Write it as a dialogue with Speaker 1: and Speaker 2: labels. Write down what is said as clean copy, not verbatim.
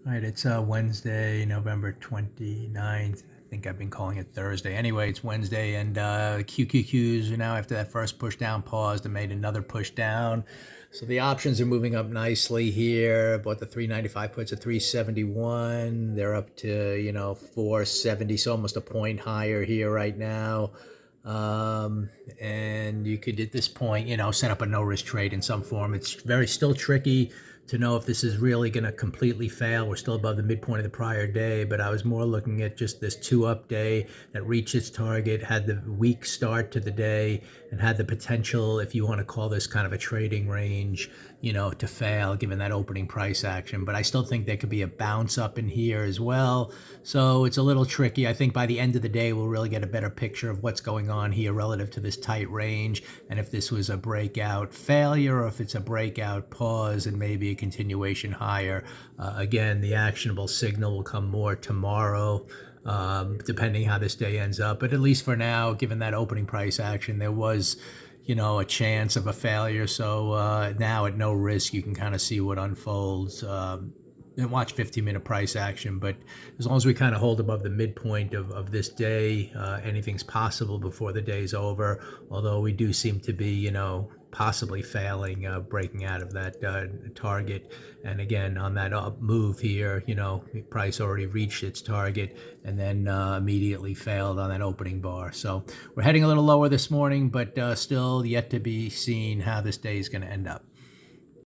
Speaker 1: All right, it's Wednesday, November 29th. I think I've been calling it Thursday. Anyway, it's Wednesday, and QQQs are now, after that first push down, paused and made another push down. So the options are moving up nicely here. Bought the 395 puts at 371. They're up to, 470, so almost a point higher here right now. And you could, at this point, set up a no risk trade in some form. It's very still tricky to know if this is really going to completely fail. We're still above the midpoint of the prior day, but I was more looking at just this 2-up day that reached its target, had the weak start to the day, and had the potential, if you want to call this kind of a trading range, to fail given that opening price action. But I still think there could be a bounce up in here as well. So it's a little tricky. I think by the end of the day, we'll really get a better picture of what's going on here relative to this tight range, and if this was a breakout failure or if it's a breakout pause and maybe a continuation higher. Again, the actionable signal will come more tomorrow, depending how this day ends up. But at least for now, given that opening price action, there was a chance of a failure. So now at no risk, you can kind of see what unfolds. And watch 15-minute price action, but as long as we kind of hold above the midpoint of this day, anything's possible before the day's over, although we do seem to be, possibly failing, breaking out of that target. And again, on that up move here, price already reached its target and then immediately failed on that opening bar. So we're heading a little lower this morning, but still yet to be seen how this day is going to end up.